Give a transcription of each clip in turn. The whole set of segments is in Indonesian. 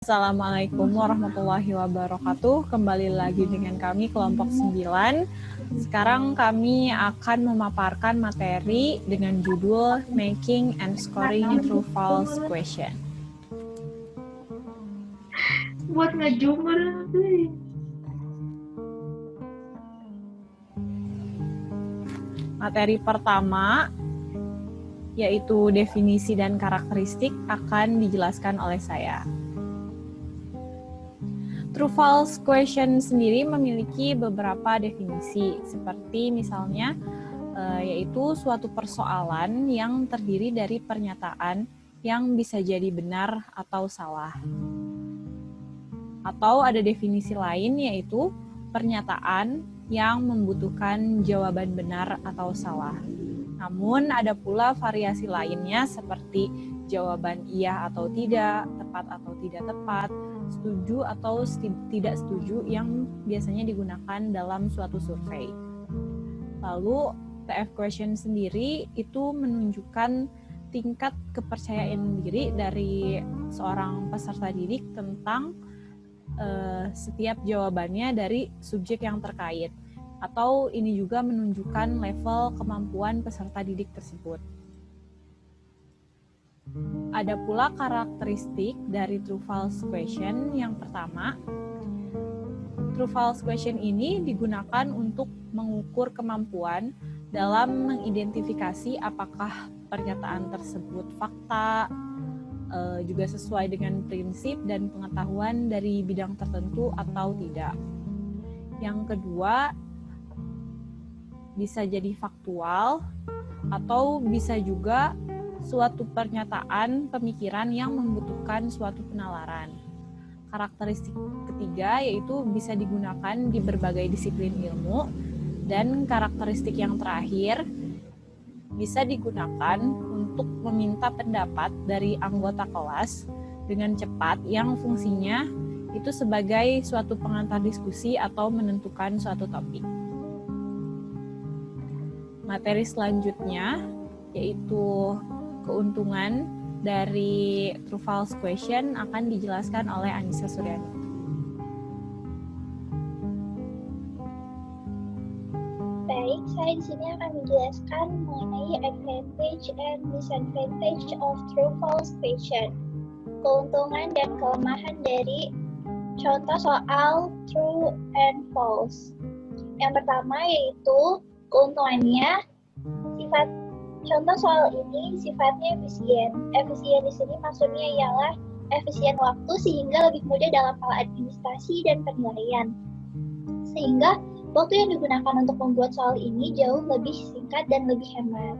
Assalamualaikum warahmatullahi wabarakatuh. Kembali lagi dengan kami kelompok 9. Sekarang kami akan memaparkan materi dengan judul Making and Scoring True False Question. Buat ngejumur. Materi pertama yaitu definisi dan karakteristik akan dijelaskan oleh saya. True false question sendiri memiliki beberapa definisi, seperti misalnya yaitu suatu persoalan yang terdiri dari pernyataan yang bisa jadi benar atau salah. Atau ada definisi lain yaitu pernyataan yang membutuhkan jawaban benar atau salah. Namun ada pula variasi lainnya seperti jawaban iya atau tidak, tepat atau tidak tepat, setuju atau tidak setuju yang biasanya digunakan dalam suatu survei. Lalu TF question sendiri itu menunjukkan tingkat kepercayaan diri dari seorang peserta didik tentang setiap jawabannya dari subjek yang terkait, atau ini juga menunjukkan level kemampuan peserta didik tersebut. Ada pula karakteristik dari true false question. Yang pertama, true false question ini digunakan untuk mengukur kemampuan dalam mengidentifikasi apakah pernyataan tersebut fakta, juga sesuai dengan prinsip dan pengetahuan dari bidang tertentu atau tidak. Yang kedua, bisa jadi faktual atau bisa juga suatu pernyataan pemikiran yang membutuhkan suatu penalaran. Karakteristik ketiga yaitu bisa digunakan di berbagai disiplin ilmu, dan karakteristik yang terakhir bisa digunakan untuk meminta pendapat dari anggota kelas dengan cepat yang fungsinya itu sebagai suatu pengantar diskusi atau menentukan suatu topik. Materi selanjutnya yaitu keuntungan dari true false question akan dijelaskan oleh Anissa Suryani. Baik, saya di sini akan menjelaskan mengenai advantage and disadvantage of true false question. Keuntungan dan kelemahan dari contoh soal true and false. Yang pertama yaitu keuntungannya, sifat contoh soal ini sifatnya efisien. Efisien di sini maksudnya ialah efisien waktu sehingga lebih mudah dalam hal administrasi dan penilaian. Sehingga waktu yang digunakan untuk membuat soal ini jauh lebih singkat dan lebih hemat.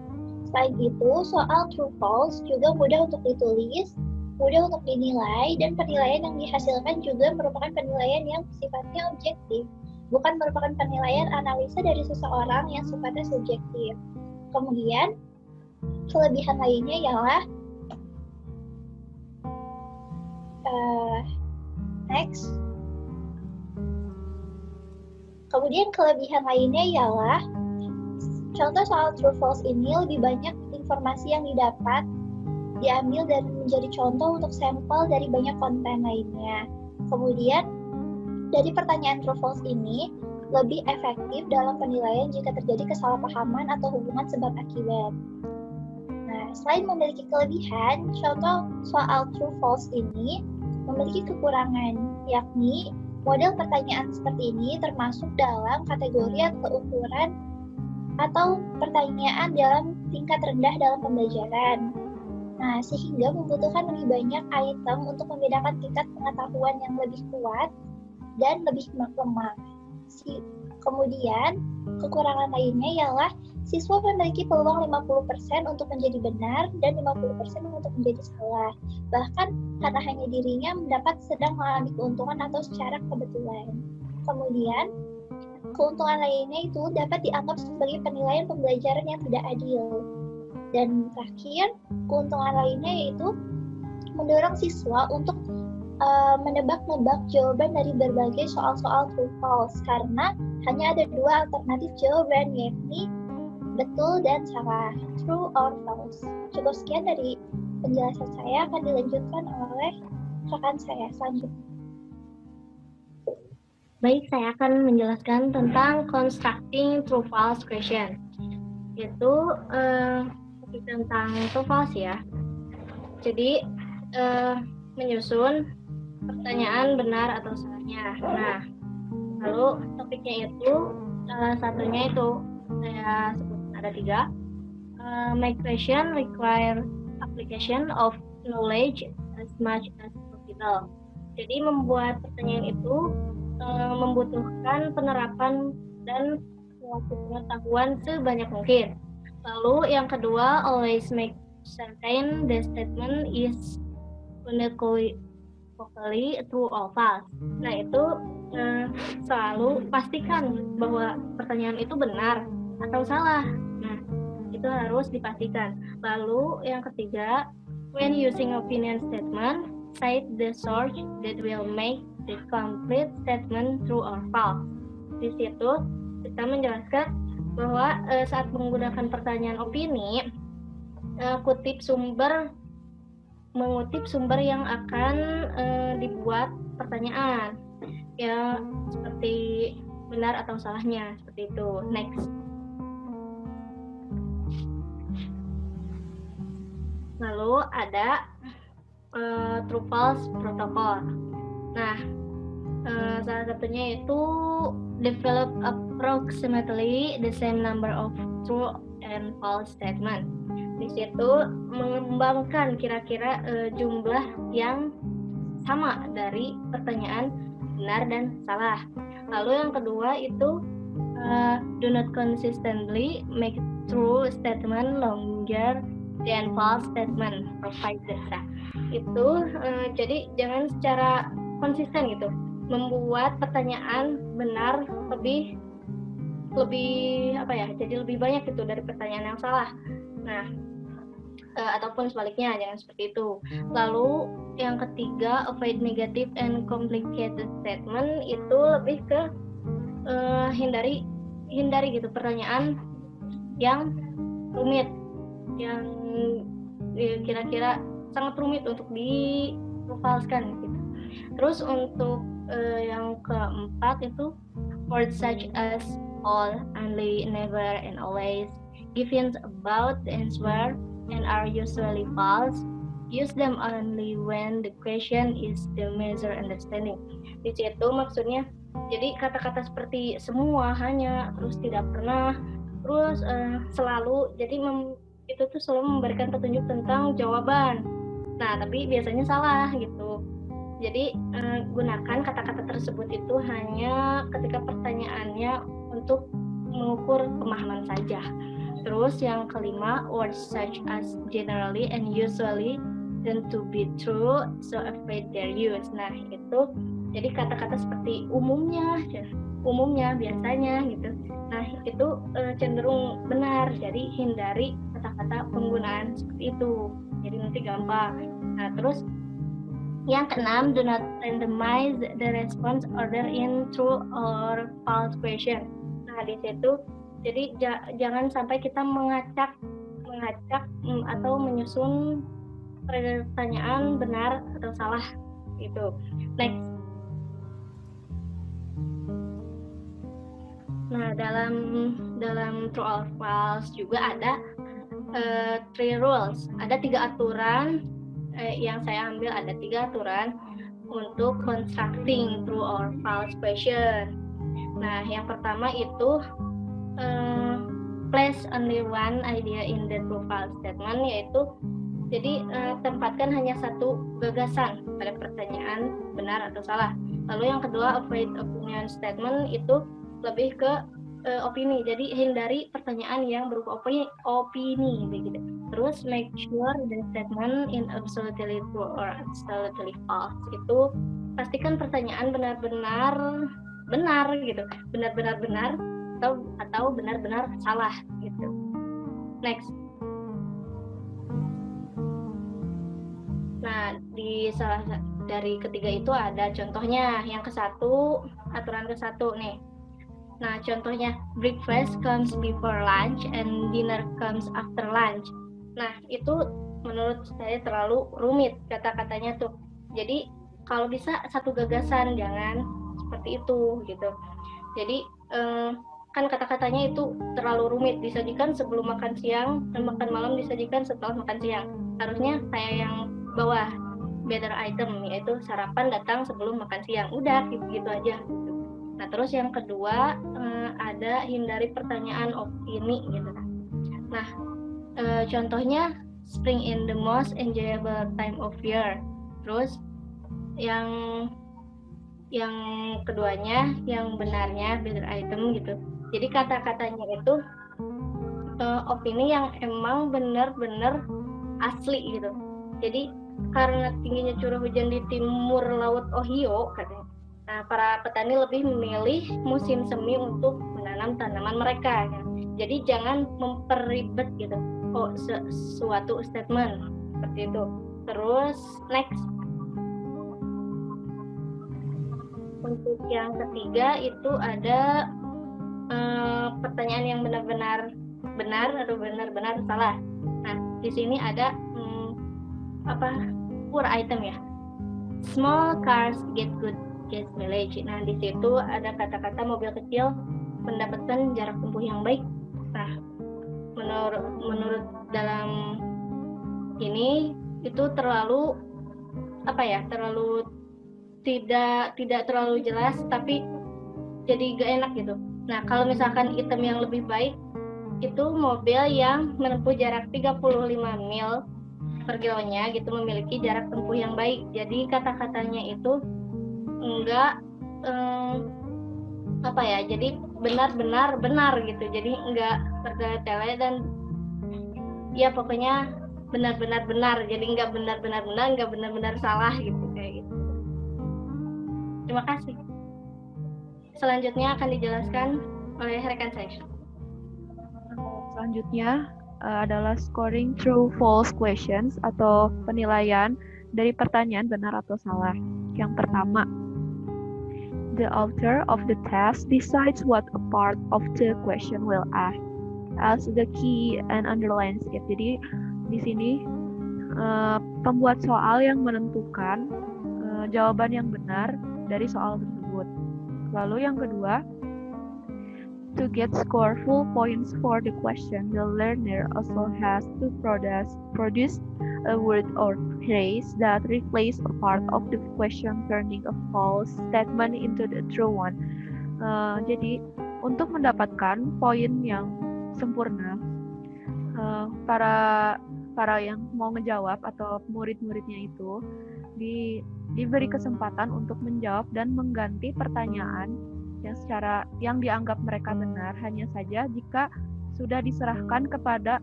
Selain itu, soal true false juga mudah untuk ditulis, mudah untuk dinilai, dan penilaian yang dihasilkan juga merupakan penilaian yang sifatnya objektif, bukan merupakan penilaian analisa dari seseorang yang sifatnya subjektif. Kemudian, kelebihan lainnya ialah Kemudian kelebihan lainnya ialah contoh soal true false ini lebih banyak informasi yang diambil dan menjadi contoh untuk sampel dari banyak konten lainnya. Kemudian dari pertanyaan true false ini lebih efektif dalam penilaian jika terjadi kesalahpahaman atau hubungan sebab akibat. Nah, selain memiliki kelebihan, contoh soal true false ini memiliki kekurangan, yakni model pertanyaan seperti ini termasuk dalam kategori atau ukuran atau pertanyaan dalam tingkat rendah dalam pembelajaran. Nah, sehingga membutuhkan lebih banyak item untuk membedakan tingkat pengetahuan yang lebih kuat dan lebih lemah. Kemudian, kekurangan lainnya ialah siswa memiliki peluang 50% untuk menjadi benar dan 50% untuk menjadi salah. Bahkan karena hanya dirinya sedang mengalami keuntungan atau secara kebetulan. Kemudian, keuntungan lainnya itu dapat dianggap sebagai penilaian pembelajaran yang tidak adil. Dan terakhir, keuntungan lainnya yaitu mendorong siswa untuk menebak-nebak jawaban dari berbagai soal-soal true false, karena hanya ada dua alternatif jawaban, yakni betul dan salah, true or false. Cukup sekian dari penjelasan saya, akan dilanjutkan oleh rekan saya selanjutnya. Baik, saya akan menjelaskan tentang constructing true-false question. Yaitu tentang true-false ya. Jadi menyusun pertanyaan benar atau salahnya. Nah, lalu topiknya itu salah satunya itu saya sebut ada 3. My question require application of knowledge as much as possible. Jadi membuat pertanyaan itu membutuhkan penerapan dan pengetahuan sebanyak mungkin. Lalu yang kedua, always make certain the statement is unequivocally true or false. Nah itu selalu pastikan bahwa pertanyaan itu benar atau salah. Nah itu harus dipastikan. Lalu yang ketiga, when using opinion statement, cite the source that will make the complete statement true or false. Di situ kita menjelaskan bahwa saat menggunakan pertanyaan opini, mengutip sumber yang akan dibuat pertanyaan, ya seperti benar atau salahnya, seperti itu. Next. Lalu ada true false protocol. Nah, salah satunya itu develop approximately the same number of true and false statement. Di situ mengembangkan kira-kira jumlah yang sama dari pertanyaan benar dan salah. Lalu yang kedua itu do not consistently make true statement longer than false statement provided. Nah, itu jadi jangan secara konsisten gitu membuat pertanyaan benar lebih apa ya, jadi lebih banyak gitu dari pertanyaan yang salah. Nah, ataupun sebaliknya, jangan seperti itu. Lalu yang ketiga, avoid negative and complicated statement, itu lebih ke hindari gitu pertanyaan yang rumit, yang kira-kira sangat rumit untuk difalskan gitu. Terus untuk yang keempat itu words such as all, only, never, and always, give hints about the answer and are usually false. Use them only when the question is the measure understanding. Di situ maksudnya jadi kata-kata seperti semua, hanya, terus tidak pernah, terus selalu, jadi itu tuh selalu memberikan petunjuk tentang jawaban. Nah, tapi biasanya salah gitu. Jadi gunakan kata-kata tersebut itu hanya ketika pertanyaannya untuk mengukur pemahaman saja. Terus yang kelima, words such as generally and usually tend to be true, so avoid their use. Nah, itu jadi kata-kata seperti umumnya, biasanya gitu. Nah, itu cenderung benar. Jadi hindari kata-kata penggunaan seperti itu. Jadi nanti gampang. Nah, terus yang keenam, do not randomize the response order in true or false question. Nah, di situ jadi jangan sampai kita mengacak atau menyusun pertanyaan benar atau salah gitu. Next. Nah, dalam true or false juga ada 3 rules. Ada 3 aturan yang saya ambil, ada 3 aturan untuk constructing true or false question. Nah, yang pertama itu place only one idea in the true false statement, yaitu jadi tempatkan hanya satu gagasan pada pertanyaan benar atau salah. Lalu yang kedua, avoid opinion statement, itu lebih ke opini, jadi hindari pertanyaan yang berupa opini begitu. Terus make sure the statement in absolutely true or absolutely false, itu pastikan pertanyaan benar-benar benar gitu, benar-benar benar atau benar-benar salah gitu. Next. Nah, dari ketiga itu ada contohnya. Yang ke-1, aturan ke-1 nih. Nah, contohnya, breakfast comes before lunch and dinner comes after lunch. Nah, itu menurut saya terlalu rumit kata-katanya tuh. Jadi kalau bisa satu gagasan, jangan seperti itu gitu. Jadi kan kata-katanya itu terlalu rumit, disajikan sebelum makan siang dan makan malam disajikan setelah makan siang. Harusnya kayak yang bawah, better item, yaitu sarapan datang sebelum makan siang. Udah gitu aja. Nah terus yang kedua ada hindari pertanyaan opini gitu. Nah contohnya spring in the most enjoyable time of year. Terus yang keduanya yang benarnya better item gitu. Jadi kata-katanya itu opini yang emang benar-benar asli gitu. Jadi karena tingginya curah hujan di timur laut Ohio katanya, nah para petani lebih memilih musim semi untuk menanam tanaman mereka. Ya. Jadi jangan memperribet gitu. Suatu statement seperti itu. Terus next. Untuk yang ketiga itu ada pertanyaan yang benar-benar benar atau benar-benar salah. Nah, di sini ada poor item ya. Small cars get good gas mileage. Nah, di situ ada kata-kata mobil kecil mendapatkan jarak tempuh yang baik. Nah, menurut dalam ini itu terlalu terlalu tidak terlalu jelas, tapi jadi gak enak gitu. Nah, kalau misalkan item yang lebih baik itu mobil yang menempuh jarak 35 mil per kilonya gitu, memiliki jarak tempuh yang baik. Jadi kata-katanya itu enggak jadi benar gitu. Jadi enggak bertele-tele dan ya pokoknya benar-benar benar. Jadi enggak benar-benar benar, enggak benar-benar salah gitu kayak gitu. Terima kasih. Selanjutnya akan dijelaskan oleh rekan saya. Selanjutnya adalah scoring true false questions atau penilaian dari pertanyaan benar atau salah. Yang pertama, the author of the test decides what a part of the question will ask as the key and underlines it. Jadi di sini pembuat soal yang menentukan jawaban yang benar dari soal tersebut. Lalu yang kedua, to get score full points for the question, the learner also has to produce a word or phrase that replace a part of the question, turning a false statement into the true one. Jadi untuk mendapatkan poin yang sempurna, para yang mau ngejawab atau murid-muridnya itu diberi kesempatan untuk menjawab dan mengganti pertanyaan yang dianggap mereka benar hanya saja jika sudah diserahkan kepada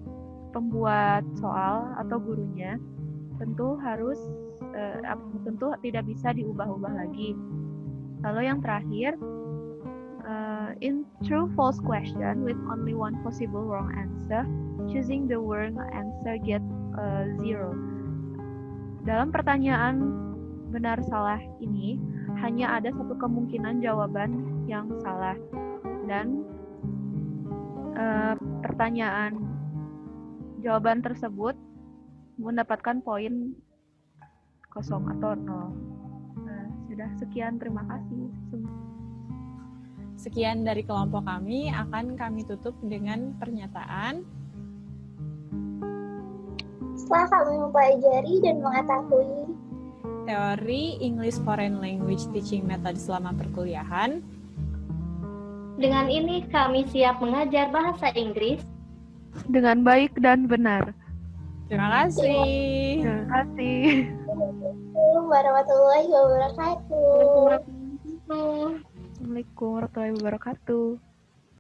pembuat soal atau gurunya. Tentu tidak bisa diubah-ubah lagi. Lalu yang terakhir, in true false question with only one possible wrong answer, choosing the wrong answer get 0. Dalam pertanyaan benar salah ini hanya ada satu kemungkinan jawaban yang salah, dan jawaban tersebut mendapatkan poin 0 atau 0. Sudah sekian, terima kasih. Sekian dari kelompok kami, akan kami tutup dengan pernyataan. Setelah kami mempelajari dan mengetahui teori English Foreign Language Teaching Method selama perkuliahan, dengan ini kami siap mengajar bahasa Inggris dengan baik dan benar. Terima kasih. Terima kasih. Assalamualaikum warahmatullahi wabarakatuh. Assalamualaikum. Assalamualaikum warahmatullahi wabarakatuh.